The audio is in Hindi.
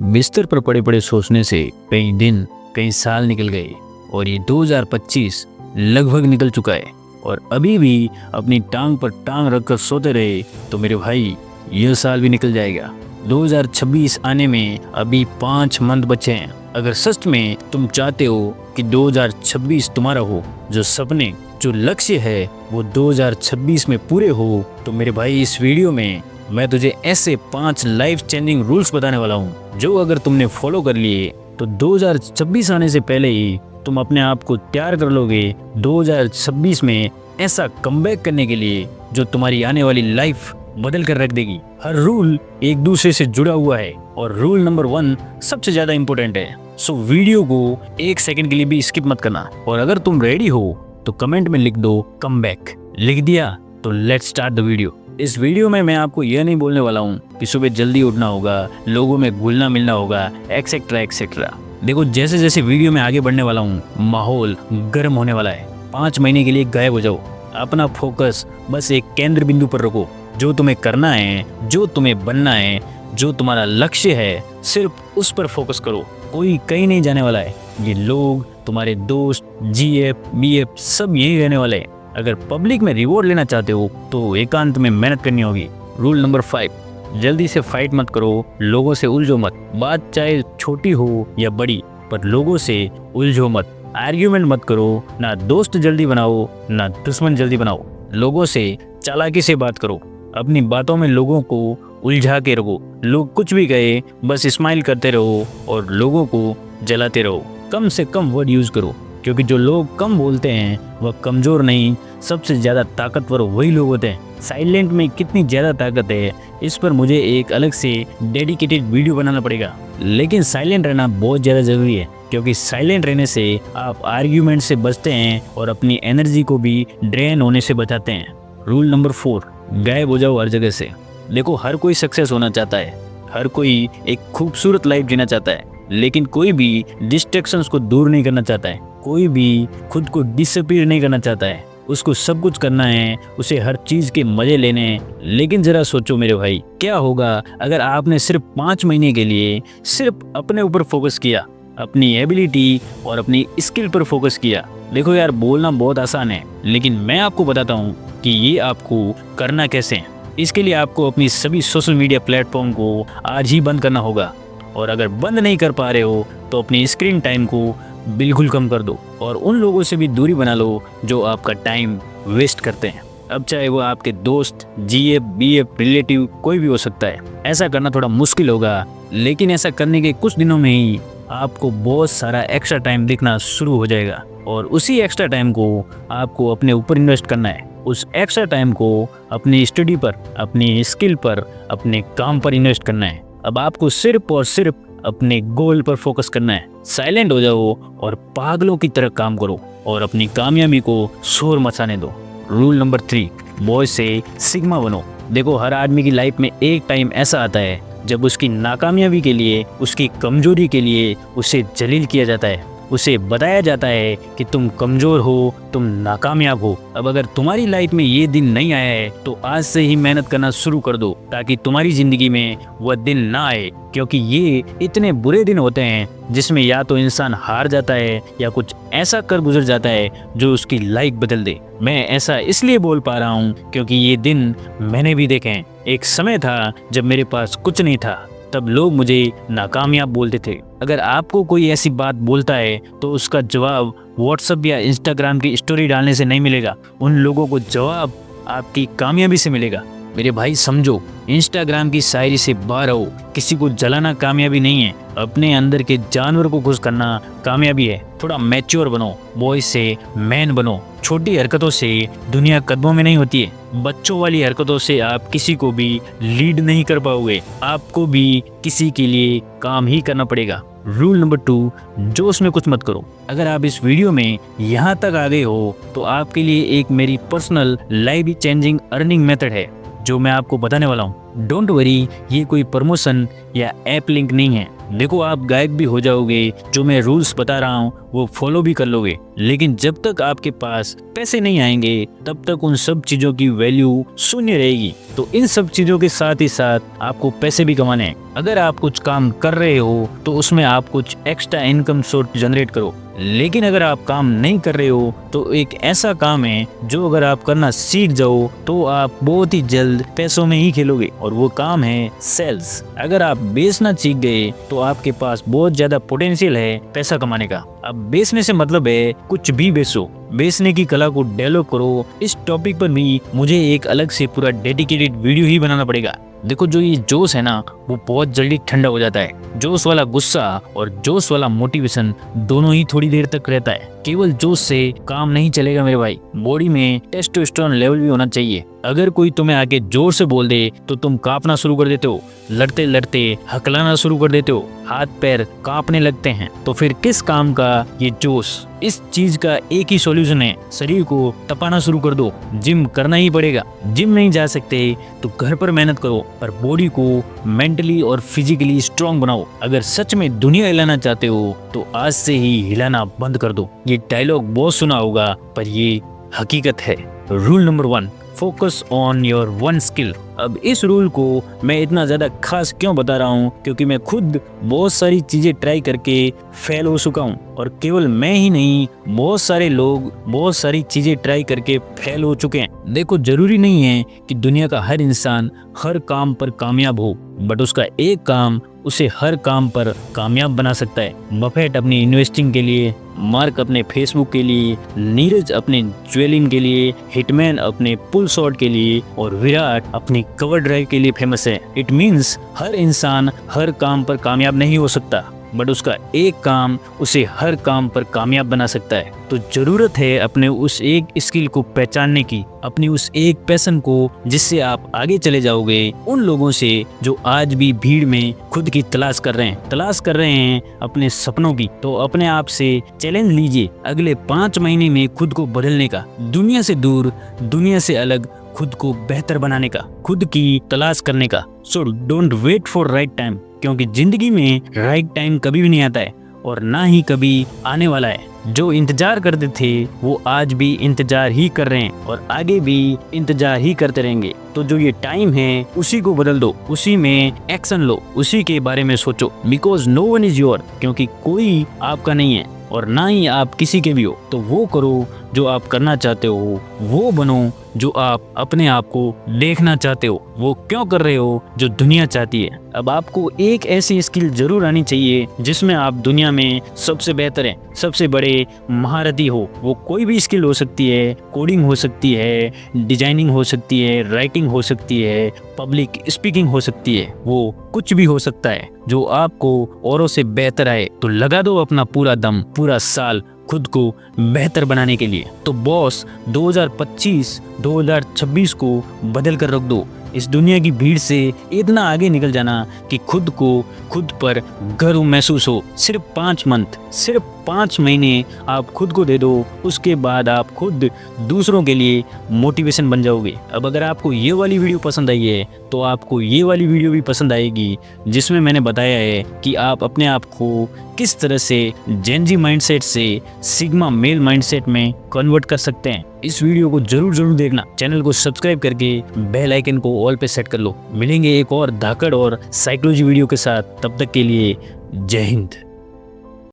बिस्तर पर पड़े पड़े सोचने से कई दिन कई साल निकल गए और ये 2025 लगभग निकल चुका है और अभी भी अपनी टांग पर टांग रखकर सोते रहे तो मेरे भाई यह साल भी निकल जाएगा। 2026 आने में अभी 5 मंथ बचे हैं। अगर सच में तुम चाहते हो कि 2026 तुम्हारा हो, जो सपने जो लक्ष्य है वो 2026 में पूरे हो, तो मेरे भाई इस वीडियो में मैं तुझे ऐसे 5 लाइफ चेंजिंग रूल्स बताने वाला हूँ जो अगर तुमने फॉलो कर लिए तो 2026 आने से पहले ही तुम अपने आप को तैयार कर लोगे 2026 में ऐसा कमबैक करने के लिए जो तुम्हारी आने वाली लाइफ बदल कर रख देगी। हर रूल एक दूसरे से जुड़ा हुआ है और रूल नंबर 1 सबसे ज्यादा इंपॉर्टेंट है। सो वीडियो को 1 सेकंड के लिए भी स्किप मत करना और अगर तुम रेडी हो तो कमेंट में लिख दो कमबैक। लिख दिया तो लेट्स स्टार्ट द वीडियो। इस वीडियो में मैं आपको यह नहीं बोलने वाला हूँ कि सुबह जल्दी उठना होगा, लोगों में घुलना मिलना होगा, एक्सेट्रा एक्सेट्रा। देखो जैसे जैसे वीडियो में आगे बढ़ने वाला हूँ माहौल गर्म होने वाला है। 5 महीने के लिए गायब हो जाओ, अपना फोकस बस एक केंद्र बिंदु पर रखो। जो तुम्हें करना है, जो तुम्हें बनना है, जो तुम्हारा लक्ष्य है, सिर्फ उस पर फोकस करो। कोई कहीं नहीं जाने वाला है। ये लोग, तुम्हारे दोस्त, जीएफ बीएफ सब यही रहने वाले हैं। अगर पब्लिक में रिवॉर्ड लेना चाहते हो तो एकांत में मेहनत करनी होगी। रूल नंबर 5, जल्दी से फाइट मत करो, लोगों से उलझो मत। बात चाहे छोटी हो या बड़ी, पर लोगों से उलझो मत। आर्ग्यूमेंट मत करो, ना दोस्त जल्दी बनाओ ना दुश्मन जल्दी बनाओ। लोगों से चालाकी से बात करो, अपनी बातों में लोगों को उलझा के रखो। लोग कुछ भी कहे बस स्माइल करते रहो और लोगों को जलाते रहो। कम से कम वर्ड यूज करो, क्योंकि जो लोग कम बोलते हैं वह कमज़ोर नहीं, सबसे ज़्यादा ताकतवर वही लोग होते हैं। साइलेंट में कितनी ज़्यादा ताकत है इस पर मुझे एक अलग से डेडिकेटेड वीडियो बनाना पड़ेगा। लेकिन साइलेंट रहना बहुत ज़्यादा ज़रूरी है, क्योंकि साइलेंट रहने से आप आर्ग्यूमेंट से बचते हैं और अपनी एनर्जी को भी ड्रेन होने से बचाते हैं। रूल नंबर 4, गायब हो जाओ हर जगह से। देखो हर कोई सक्सेस होना चाहता है, हर कोई एक खूबसूरत लाइफ जीना चाहता है, लेकिन कोई भी डिस्ट्रैक्शंस को दूर नहीं करना चाहता है। कोई भी खुद को डिसअपीयर नहीं करना चाहता है। उसको सब कुछ करना है, उसे हर चीज़ के मज़े लेने हैं। लेकिन ज़रा सोचो मेरे भाई, क्या होगा अगर आपने सिर्फ 5 महीने के लिए सिर्फ अपने ऊपर फोकस किया, अपनी एबिलिटी और अपनी स्किल पर फोकस किया। देखो यार, बोलना बहुत आसान है, लेकिन मैं आपको बताता हूँ कि ये आपको करना कैसे है। इसके लिए आपको अपनी सभी सोशल मीडिया प्लेटफॉर्म को आज ही बंद करना होगा, और अगर बंद नहीं कर पा रहे हो तो अपनी स्क्रीन टाइम को बिल्कुल कम कर दो और उन लोगों से भी दूरी बना लो जो आपका टाइम वेस्ट करते हैं। अब चाहे वो आपके दोस्त, जीएफ बीएफ, रिलेटिव कोई भी हो सकता है। ऐसा करना थोड़ा मुश्किल होगा, लेकिन ऐसा करने के कुछ दिनों में ही आपको बहुत सारा एक्स्ट्रा टाइम दिखना शुरू हो जाएगा और उसी एक्स्ट्रा टाइम को आपको अपने ऊपर इन्वेस्ट करना है। उस एक्स्ट्रा टाइम को अपनी स्टडी पर, अपनी स्किल पर, अपने काम पर इन्वेस्ट करना है। अब आपको सिर्फ और सिर्फ अपने गोल पर फोकस करना है। साइलेंट हो जाओ और पागलों की तरह काम करो और अपनी कामयाबी को शोर मचाने दो। रूल नंबर 3, बॉय से सिग्मा बनो। देखो हर आदमी की लाइफ में एक टाइम ऐसा आता है जब उसकी नाकामयाबी के लिए, उसकी कमजोरी के लिए उसे जलील किया जाता है। उसे बताया जाता है कि तुम कमज़ोर हो, तुम नाकामयाब हो। अब अगर तुम्हारी लाइफ में ये दिन नहीं आया है तो आज से ही मेहनत करना शुरू कर दो, ताकि तुम्हारी ज़िंदगी में वह दिन ना आए। क्योंकि ये इतने बुरे दिन होते हैं जिसमें या तो इंसान हार जाता है या कुछ ऐसा कर गुजर जाता है जो उसकी लाइफ बदल दे। मैं ऐसा इसलिए बोल पा रहा हूँ क्योंकि ये दिन मैंने भी देखे हैं। एक समय था जब मेरे पास कुछ नहीं था, तब लोग मुझे नाकामयाब बोलते थे। अगर आपको कोई ऐसी बात बोलता है तो उसका जवाब व्हाट्सएप या इंस्टाग्राम की स्टोरी डालने से नहीं मिलेगा। उन लोगों को जवाब आपकी कामयाबी से मिलेगा। मेरे भाई समझो, इंस्टाग्राम की शायरी से बाहर आओ। किसी को जलाना कामयाबी नहीं है, अपने अंदर के जानवर को खुश करना कामयाबी है। थोड़ा मैच्योर बनो, बॉय से मैन बनो। छोटी हरकतों से दुनिया कदमों में नहीं होती है। बच्चों वाली हरकतों से आप किसी को भी लीड नहीं कर पाओगे। आपको भी किसी के लिए काम ही करना पड़ेगा। रूल नंबर 2, जोश में कुछ मत करो। अगर आप इस वीडियो में यहाँ तक आ गए हो तो आपके लिए एक मेरी personal life changing earning method है जो मैं आपको बताने वाला हूँ। डोंट वरी, ये कोई प्रमोशन या ऐप लिंक नहीं है। देखो आप गायक भी हो जाओगे। जो मैं रूल्स बता रहा हूँ वो फॉलो भी कर लोगे, लेकिन जब तक आपके पास पैसे नहीं आएंगे तब तक उन सब चीजों की वैल्यू शून्य रहेगी। तो इन सब चीजों के साथ ही साथ आपको पैसे भी कमाने हैं। अगर आप कुछ काम कर रहे हो तो उसमें आप कुछ एक्स्ट्रा इनकम सोर्स जनरेट करो, लेकिन अगर आप काम नहीं कर रहे हो तो एक ऐसा काम है जो अगर आप करना सीख जाओ तो आप बहुत ही जल्द पैसों में ही खेलोगे, और वो काम है सेल्स। अगर आप बेचना सीख गए तो आपके पास बहुत ज्यादा पोटेंशियल है पैसा कमाने का। अब बेचने से मतलब है कुछ भी बेचो, बेचने की कला को डेवलप करो। इस टॉपिक पर भी मुझे एक अलग से पूरा डेडिकेटेड वीडियो ही बनाना पड़ेगा। देखो, जो ये जोश है ना वो बहुत जल्दी ठंडा हो जाता है। जोश वाला गुस्सा और जोश वाला मोटिवेशन दोनों ही थोड़ी देर तक रहता है। केवल जोश से काम नहीं चलेगा मेरे भाई, बॉडी में टेस्टोस्टेरोन लेवल भी होना चाहिए। अगर कोई तुम्हें आके जोर से बोल दे तो तुम कांपना शुरू कर देते हो, लड़ते लड़ते हकलाना शुरू कर देते हो, हाथ पैर कांपने लगते हैं। तो फिर किस काम का ये जोश? इस चीज का एक ही सॉल्यूशन है, शरीर को तपाना शुरू कर दो। जिम करना ही पड़ेगा। जिम नहीं जा सकते तो घर पर मेहनत करो, पर बॉडी को मेंटली और फिजिकली स्ट्रांग बनाओ। अगर सच में दुनिया हिलाना चाहते हो तो आज से ही हिलाना बंद कर दो। ये डायलॉग बहुत सुना होगा पर ये हकीकत है। Rule number 1, focus on your one skill. अब इस रूल को मैं इतना ज़्यादा खास क्यों बता रहा हूँ, क्योंकि मैं खुद बहुत सारी चीज़ें ट्राई करके फेल हो चुका हूँ, और केवल मैं ही नहीं, बहुत सारे लोग बहुत सारी चीज़ें ट्राई करके फेल हो चुके हैं। देखो, जरूरी नहीं है कि दुनिया का हर इंसान हर काम पर कामयाब हो, बट उसका एक काम उसे हर काम पर कामयाब बना सकता है। बफेट अपनी इन्वेस्टिंग के लिए, मार्क अपने फेसबुक के लिए, नीरज अपने ज्वेलिंग के लिए, हिटमैन अपने पुल शॉट के लिए, और विराट अपनी कवर ड्राइव के लिए फेमस है। इट मीन्स हर इंसान हर काम पर कामयाब नहीं हो सकता, बट उसका एक काम उसे हर काम पर कामयाब बना सकता है। तो जरूरत है अपने उस एक स्किल को पहचानने की, अपनी उस एक पैशन को, जिससे आप आगे चले जाओगे उन लोगों से जो आज भी भीड़ में खुद की तलाश कर रहे हैं अपने सपनों की। तो अपने आप से चैलेंज लीजिए अगले 5 महीने में खुद को बदलने का, दुनिया से दूर, दुनिया से अलग, खुद को बेहतर बनाने का, खुद की तलाश करने का। So don't wait for right time, क्योंकि जिंदगी में राइट टाइम कभी भी नहीं आता है और ना ही कभी आने वाला है। जो इंतजार करते थे वो आज भी इंतजार ही कर रहे हैं और आगे भी इंतजार ही करते रहेंगे। तो जो ये टाइम है उसी को बदल दो, उसी में एक्शन लो, उसी के बारे में सोचो। Because no one is your, क्योंकि कोई आपका नहीं है और ना ही आप किसी के भी हो। तो वो करो जो आप करना चाहते हो, वो बनो जो आप अपने आप को देखना चाहते हो, वो क्यों कर रहे हो जो दुनिया चाहती है। अब आपको एक ऐसी स्किल जरूर आनी चाहिए जिसमें आप दुनिया में सबसे बेहतर हैं, सबसे बड़े महारथी हो। वो कोई भी स्किल हो सकती है, कोडिंग हो सकती है, डिजाइनिंग हो सकती है, राइटिंग हो सकती है, पब्लिक स्पीकिंग हो सकती है, वो कुछ भी हो सकता है जो आपको औरों से बेहतर आए। तो लगा दो अपना पूरा दम, पूरा साल खुद को बेहतर बनाने के लिए। तो बॉस 2025-2026 को बदल कर रख दो। इस दुनिया की भीड़ से इतना आगे निकल जाना कि खुद को खुद पर गर्व महसूस हो। सिर्फ 5 मंथ, सिर्फ 5 महीने आप खुद को दे दो, उसके बाद आप खुद दूसरों के लिए मोटिवेशन बन जाओगे। अब अगर आपको ये वाली वीडियो पसंद आई है तो आपको ये वाली वीडियो भी पसंद आएगी, जिसमें मैंने बताया है कि आप अपने आप को किस तरह से जेनजी माइंडसेट से सिग्मा मेल माइंडसेट में कन्वर्ट कर सकते हैं। इस वीडियो को जरूर देखना, चैनल को सब्सक्राइब करके बेल आइकन को ऑल पे सेट कर लो। मिलेंगे एक और धाकड़ और साइकोलॉजी वीडियो के साथ, तब तक के लिए जय हिंद।